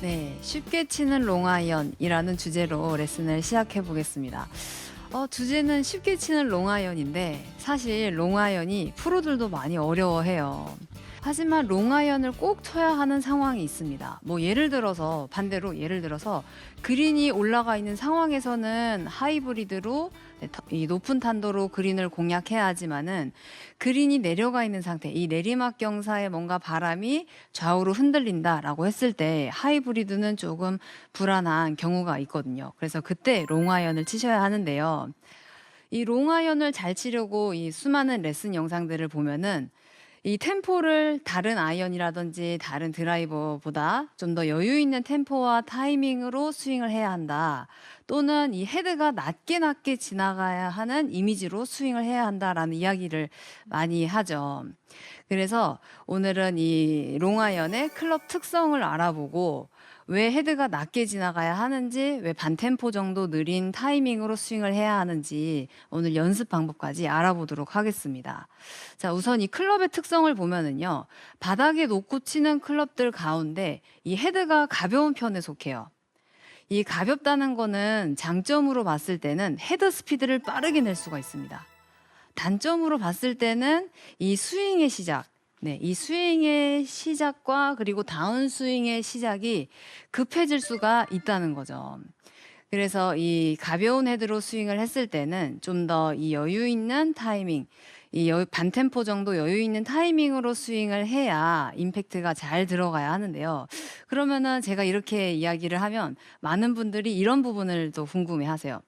네, 쉽게 치는 롱아이언이라는 주제로 레슨을 시작해 보겠습니다. 주제는 쉽게 치는 롱아이언인데 사실 롱아이언이 프로들도 많이 어려워해요. 하지만 롱아이언을 꼭 쳐야 하는 상황이 있습니다. 뭐 예를 들어서 그린이 올라가 있는 상황에서는 하이브리드로 네, 이 높은 탄도로 그린을 공략해야 하지만은 그린이 내려가 있는 상태, 이 내리막 경사에 뭔가 바람이 좌우로 흔들린다라고 했을 때 하이브리드는 조금 불안한 경우가 있거든요. 그래서 그때 롱아이언을 치셔야 하는데요. 이 롱아이언을 잘 치려고 이 수많은 레슨 영상들을 보면은 이 템포를 다른 아이언이라든지 다른 드라이버보다 좀 더 여유 있는 템포와 타이밍으로 스윙을 해야 한다. 또는 이 헤드가 낮게 지나가야 하는 이미지로 스윙을 해야 한다라는 이야기를 많이 하죠. 그래서 오늘은 이 롱아이언의 클럽 특성을 알아보고 왜 헤드가 낮게 지나가야 하는지, 왜 반템포 정도 느린 타이밍으로 스윙을 해야 하는지 오늘 연습 방법까지 알아보도록 하겠습니다. 자, 우선 이 클럽의 특성을 보면은요, 바닥에 놓고 치는 클럽들 가운데 이 헤드가 가벼운 편에 속해요. 이 가볍다는 거는 장점으로 봤을 때는 헤드 스피드를 빠르게 낼 수가 있습니다. 단점으로 봤을 때는 이 스윙의 시작, 네, 이 스윙의 시작과 그리고 다운 스윙의 시작이 급해질 수가 있다는 거죠. 그래서 이 가벼운 헤드로 스윙을 했을 때는 좀 더 이 여유 있는 타이밍, 반템포 정도 여유 있는 타이밍으로 스윙을 해야 임팩트가 잘 들어가야 하는데요. 그러면은 제가 이렇게 이야기를 하면 많은 분들이 이런 부분을 또 궁금해 하세요.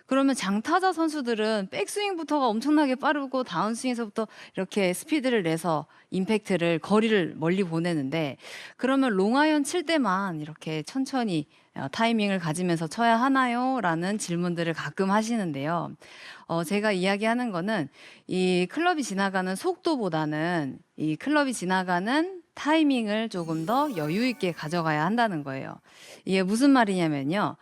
그러면 장타자 선수들은 백스윙부터가 엄청나게 빠르고 다운스윙에서부터 이렇게 스피드를 내서 임팩트를 거리를 멀리 보내는데 그러면 롱아이언 칠 때만 이렇게 천천히 타이밍을 가지면서 쳐야 하나요? 라는 질문들을 가끔 하시는데요. 제가 이야기하는 거는 이 클럽이 지나가는 속도보다는 이 클럽이 지나가는 타이밍을 조금 더 여유 있게 가져가야 한다는 거예요. 이게 무슨 말이냐면요.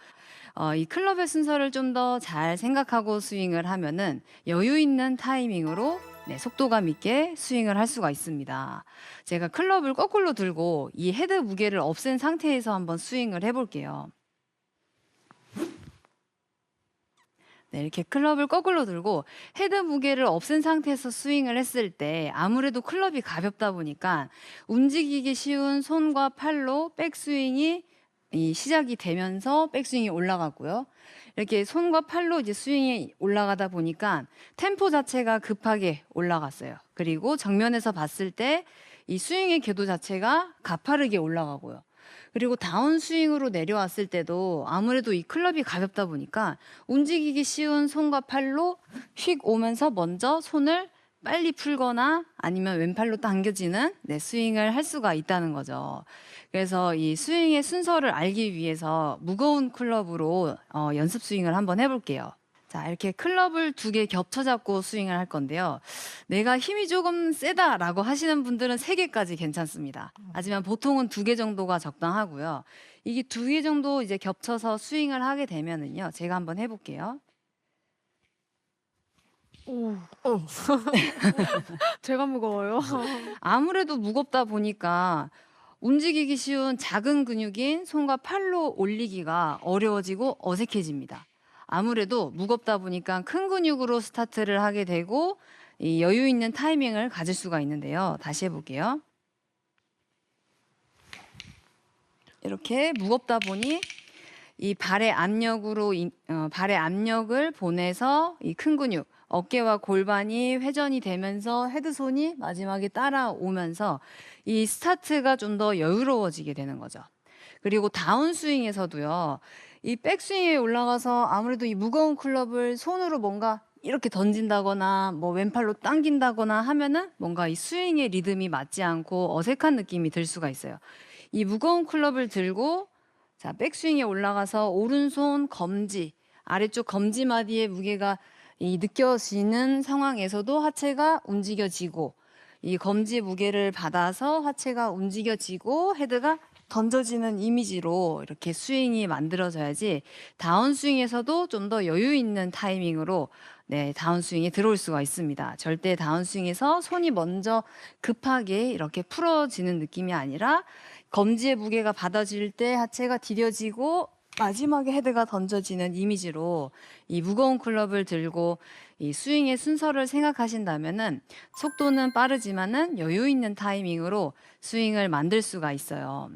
이 클럽의 순서를 좀 더 잘 생각하고 스윙을 하면은 여유 있는 타이밍으로 네, 속도감 있게 스윙을 할 수가 있습니다. 제가 클럽을 거꾸로 들고 이 헤드 무게를 없앤 상태에서 한번 스윙을 해볼게요. 네, 이렇게 클럽을 거꾸로 들고 헤드 무게를 없앤 상태에서 스윙을 했을 때 아무래도 클럽이 가볍다 보니까 움직이기 쉬운 손과 팔로 백스윙이 시작이 되면서 백스윙이 올라가고요. 이렇게 손과 팔로 이제 스윙이 올라가다 보니까 템포 자체가 급하게 올라갔어요. 그리고 정면에서 봤을 때 이 스윙의 궤도 자체가 가파르게 올라가고요. 그리고 다운 스윙으로 내려왔을 때도 아무래도 이 클럽이 가볍다 보니까 움직이기 쉬운 손과 팔로 휙 오면서 먼저 손을 빨리 풀거나 아니면 왼팔로 당겨지는 네, 스윙을 할 수가 있다는 거죠. 그래서 이 스윙의 순서를 알기 위해서 무거운 클럽으로 연습 스윙을 한번 해볼게요. 자, 이렇게 클럽을 2개 겹쳐 잡고 스윙을 할 건데요. 내가 힘이 조금 세다라고 하시는 분들은 3개까지 괜찮습니다. 하지만 보통은 2개 정도가 적당하고요. 이게 2개 정도 이제 겹쳐서 스윙을 하게 되면은요. 제가 한번 해볼게요. 오. 제가 무거워요. 아무래도 무겁다 보니까 움직이기 쉬운 작은 근육인 손과 팔로 올리기가 어려워지고 어색해집니다. 아무래도 무겁다 보니까 큰 근육으로 스타트를 하게 되고 이 여유 있는 타이밍을 가질 수가 있는데요. 다시 해볼게요. 이렇게 무겁다 보니 이 발의 발의 압력을 보내서 이 큰 근육, 어깨와 골반이 회전이 되면서 헤드손이 마지막에 따라오면서 이 스타트가 좀 더 여유로워지게 되는 거죠. 그리고 다운스윙에서도요, 이 백스윙에 올라가서 아무래도 이 무거운 클럽을 손으로 뭔가 이렇게 던진다거나 뭐 왼팔로 당긴다거나 하면은 뭔가 이 스윙의 리듬이 맞지 않고 어색한 느낌이 들 수가 있어요. 이 무거운 클럽을 들고 자, 백스윙에 올라가서 오른손 검지, 아래쪽 검지마디의 무게가 느껴지는 상황에서도 하체가 움직여지고 이 검지 무게를 받아서 하체가 움직여지고 헤드가 던져지는 이미지로 이렇게 스윙이 만들어져야지 다운스윙에서도 좀 더 여유 있는 타이밍으로 네, 다운스윙에 들어올 수가 있습니다. 절대 다운스윙에서 손이 먼저 급하게 이렇게 풀어지는 느낌이 아니라 검지의 무게가 받아질 때 하체가 디뎌지고 마지막에 헤드가 던져지는 이미지로 이 무거운 클럽을 들고 이 스윙의 순서를 생각하신다면은 속도는 빠르지만은 여유 있는 타이밍으로 스윙을 만들 수가 있어요.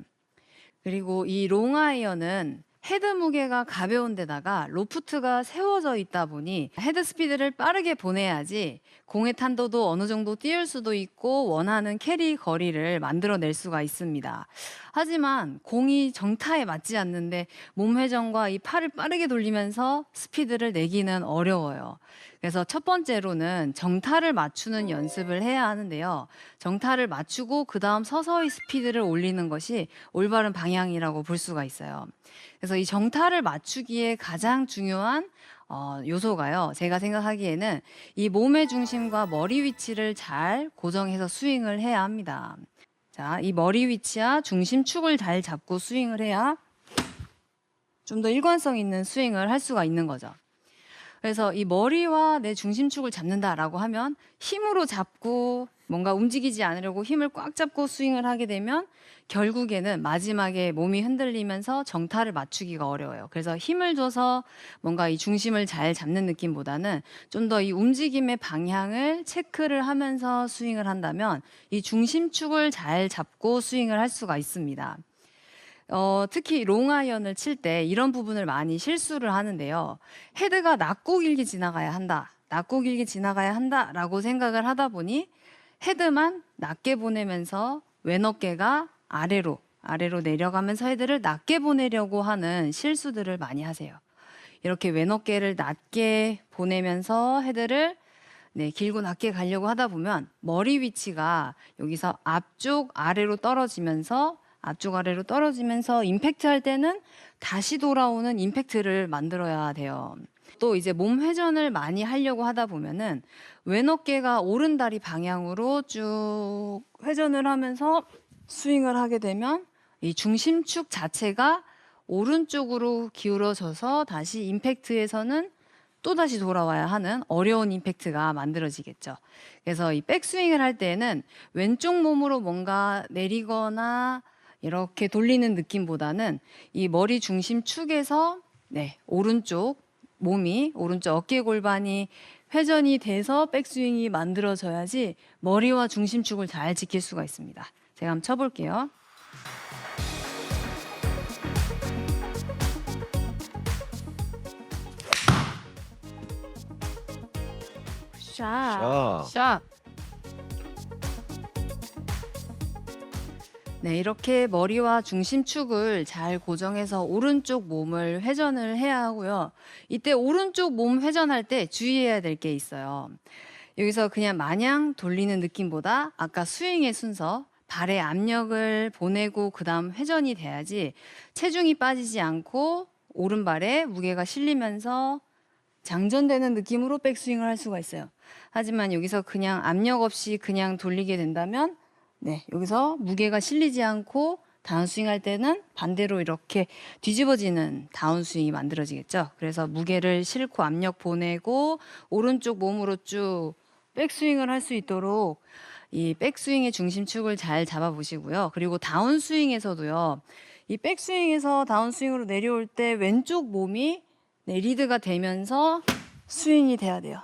그리고 이 롱아이언은 헤드 무게가 가벼운 데다가 로프트가 세워져 있다 보니 헤드 스피드를 빠르게 보내야지 공의 탄도도 어느 정도 띄울 수도 있고 원하는 캐리 거리를 만들어낼 수가 있습니다. 하지만 공이 정타에 맞지 않는데 몸 회전과 이 팔을 빠르게 돌리면서 스피드를 내기는 어려워요. 그래서 첫 번째로는 정타를 맞추는 연습을 해야 하는데요. 정타를 맞추고 그 다음 서서히 스피드를 올리는 것이 올바른 방향이라고 볼 수가 있어요. 그래서 이 정타를 맞추기에 가장 중요한 요소가요. 제가 생각하기에는 이 몸의 중심과 머리 위치를 잘 고정해서 스윙을 해야 합니다. 자, 이 머리 위치와 중심축을 잘 잡고 스윙을 해야 좀 더 일관성 있는 스윙을 할 수가 있는 거죠. 그래서 이 머리와 내 중심축을 잡는다라고 하면 힘으로 잡고 뭔가 움직이지 않으려고 힘을 꽉 잡고 스윙을 하게 되면 결국에는 마지막에 몸이 흔들리면서 정타를 맞추기가 어려워요. 그래서 힘을 줘서 뭔가 이 중심을 잘 잡는 느낌보다는 좀 더 이 움직임의 방향을 체크를 하면서 스윙을 한다면 이 중심축을 잘 잡고 스윙을 할 수가 있습니다. 특히 롱아이언을 칠 때 이런 부분을 많이 실수를 하는데요. 헤드가 낮고 길게 지나가야 한다. 낮고 길게 지나가야 한다라고 생각을 하다 보니 헤드만 낮게 보내면서 왼 어깨가 아래로 내려가면서 헤드를 낮게 보내려고 하는 실수들을 많이 하세요. 이렇게 왼 어깨를 낮게 보내면서 헤드를 길고 낮게 가려고 하다 보면 머리 위치가 여기서 앞쪽 아래로 떨어지면서 임팩트 할 때는 다시 돌아오는 임팩트를 만들어야 돼요. 또 이제 몸 회전을 많이 하려고 하다 보면은 왼 어깨가 오른 다리 방향으로 쭉 회전을 하면서 스윙을 하게 되면 이 중심축 자체가 오른쪽으로 기울어져서 다시 임팩트에서는 또 다시 돌아와야 하는 어려운 임팩트가 만들어지겠죠. 그래서 이 백스윙을 할 때는 왼쪽 몸으로 뭔가 내리거나 이렇게 돌리는 느낌보다는 이 머리 중심 축에서 오른쪽 어깨 골반이 회전이 돼서 백스윙이 만들어져야지 머리와 중심축을 잘 지킬 수가 있습니다. 제가 한번 쳐볼게요. 샷. 샷. 이렇게 머리와 중심축을 잘 고정해서 오른쪽 몸을 회전을 해야 하고요. 이때 오른쪽 몸 회전할 때 주의해야 될 게 있어요. 여기서 그냥 마냥 돌리는 느낌보다 아까 스윙의 순서, 발에 압력을 보내고 그 다음 회전이 돼야지 체중이 빠지지 않고 오른발에 무게가 실리면서 장전되는 느낌으로 백스윙을 할 수가 있어요. 하지만 여기서 그냥 압력 없이 그냥 돌리게 된다면 여기서 무게가 실리지 않고 다운스윙 할 때는 반대로 이렇게 뒤집어지는 다운스윙이 만들어지겠죠. 그래서 무게를 싣고 압력 보내고 오른쪽 몸으로 쭉 백스윙을 할 수 있도록 이 백스윙의 중심축을 잘 잡아보시고요. 그리고 다운스윙에서도요. 이 백스윙에서 다운스윙으로 내려올 때 왼쪽 몸이 리드가 되면서 스윙이 돼야 돼요.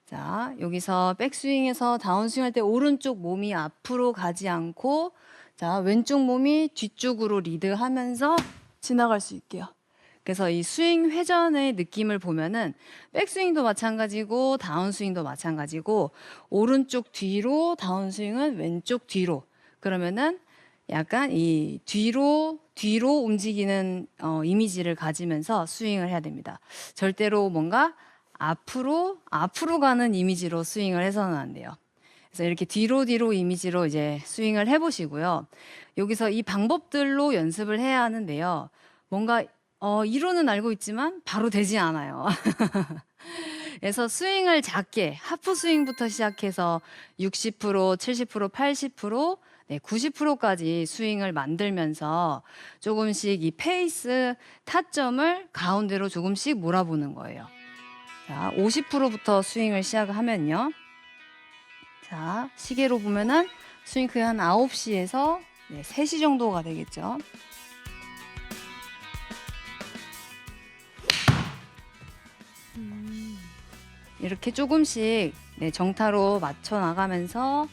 자, 여기서 백스윙에서 다운스윙 할 때 오른쪽 몸이 앞으로 가지 않고 자, 왼쪽 몸이 뒤쪽으로 리드하면서 지나갈 수 있게요. 그래서 이 스윙 회전의 느낌을 보면은 백스윙도 마찬가지고 다운스윙도 마찬가지고 오른쪽 뒤로 다운스윙은 왼쪽 뒤로 그러면은 약간 이 뒤로 움직이는 이미지를 가지면서 스윙을 해야 됩니다. 절대로 뭔가 앞으로 가는 이미지로 스윙을 해서는 안 돼요. 그래서 이렇게 뒤로 이미지로 이제 스윙을 해보시고요. 여기서 이 방법들로 연습을 해야 하는데요. 뭔가 이론은 알고 있지만 바로 되지 않아요. 그래서 스윙을 작게 하프 스윙부터 시작해서 60%, 70%, 80%, 90%까지 스윙을 만들면서 조금씩 이 페이스 타점을 가운데로 조금씩 몰아보는 거예요. 자, 50%부터 스윙을 시작하면요. 자, 시계로 보면은 스윙 한 9시에서 네, 3시 정도가 되겠죠. 이렇게 조금씩 네, 정타로 맞춰 나가면서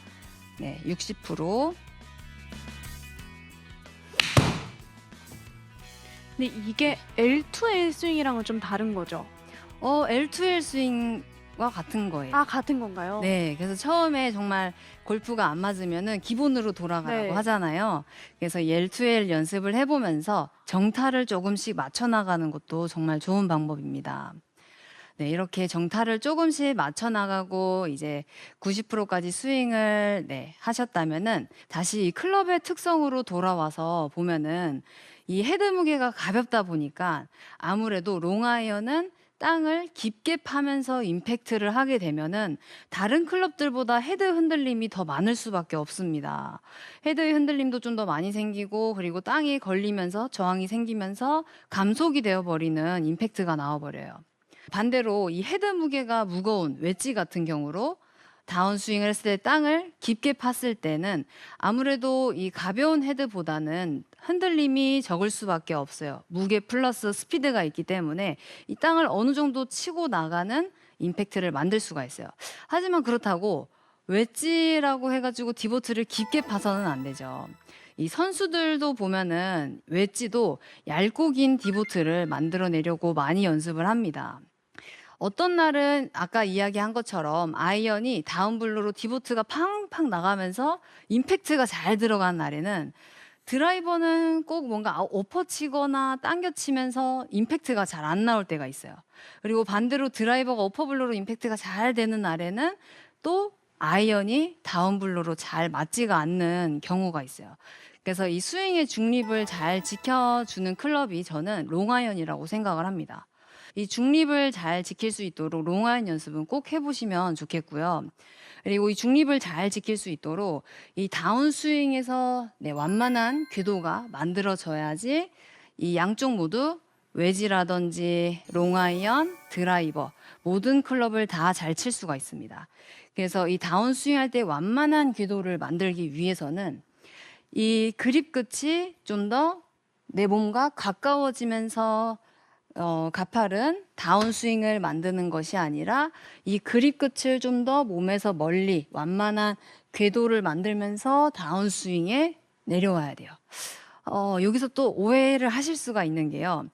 네, 60%. 근데 이게 L2L 스윙이랑은 좀 다른 거죠? L2L 스윙과 같은 거예요. 아, 같은 건가요? 네, 그래서 처음에 정말 골프가 안 맞으면은 기본으로 돌아가라고 네. 하잖아요. 그래서 이 L2L 연습을 해보면서 정타를 조금씩 맞춰 나가는 것도 정말 좋은 방법입니다. 네, 이렇게 정타를 조금씩 맞춰 나가고 이제 90%까지 스윙을 네, 하셨다면은 다시 이 클럽의 특성으로 돌아와서 보면은 이 헤드 무게가 가볍다 보니까 아무래도 롱아이언은 땅을 깊게 파면서 임팩트를 하게 되면은 다른 클럽들보다 헤드 흔들림이 더 많을 수밖에 없습니다. 헤드의 흔들림도 좀 더 많이 생기고 그리고 땅이 걸리면서 저항이 생기면서 감속이 되어버리는 임팩트가 나와버려요. 반대로 이 헤드 무게가 무거운 웨지 같은 경우로 다운스윙을 했을 때 땅을 깊게 팠을 때는 아무래도 이 가벼운 헤드보다는 흔들림이 적을 수밖에 없어요. 무게 플러스 스피드가 있기 때문에 이 땅을 어느 정도 치고 나가는 임팩트를 만들 수가 있어요. 하지만 그렇다고 웨지라고 해가지고 디보트를 깊게 파서는 안 되죠. 이 선수들도 보면은 웨지도 얇고 긴 디보트를 만들어내려고 많이 연습을 합니다. 어떤 날은 아까 이야기한 것처럼 아이언이 다운블로로 디보트가 팡팡 나가면서 임팩트가 잘 들어간 날에는 드라이버는 꼭 뭔가 엎어치거나 당겨치면서 임팩트가 잘 안 나올 때가 있어요. 그리고 반대로 드라이버가 어퍼블로로 임팩트가 잘 되는 날에는 또 아이언이 다운블로로 잘 맞지가 않는 경우가 있어요. 그래서 이 스윙의 중립을 잘 지켜주는 클럽이 저는 롱아이언이라고 생각을 합니다. 이 중립을 잘 지킬 수 있도록 롱아이언 연습은 꼭 해보시면 좋겠고요. 그리고 이 중립을 잘 지킬 수 있도록 이 다운스윙에서 네, 완만한 궤도가 만들어져야지 이 양쪽 모두 웨지라든지 롱아이언, 드라이버 모든 클럽을 다 잘 칠 수가 있습니다. 그래서 이 다운스윙 할 때 완만한 궤도를 만들기 위해서는 이 그립 끝이 좀 더 내 몸과 가까워지면서 가팔은 다운스윙을 만드는 것이 아니라 이 그립 끝을 좀 더 몸에서 멀리 완만한 궤도를 만들면서 다운스윙에 내려와야 돼요. 여기서 또 오해를 하실 수가 있는 게요.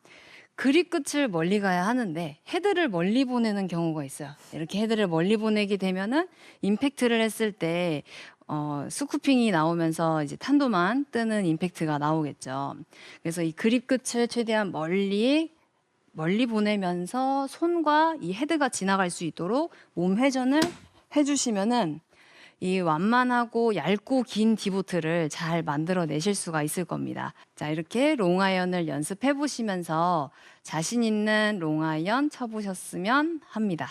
그립 끝을 멀리 가야 하는데 헤드를 멀리 보내는 경우가 있어요. 이렇게 헤드를 멀리 보내게 되면은 임팩트를 했을 때 스쿠핑이 나오면서 이제 탄도만 뜨는 임팩트가 나오겠죠. 그래서 이 그립 끝을 최대한 멀리 보내면서 손과 이 헤드가 지나갈 수 있도록 몸 회전을 해주시면은 이 완만하고 얇고 긴 디보트를 잘 만들어내실 수가 있을 겁니다. 자, 이렇게 롱아이언을 연습해 보시면서 자신 있는 롱아이언 쳐보셨으면 합니다.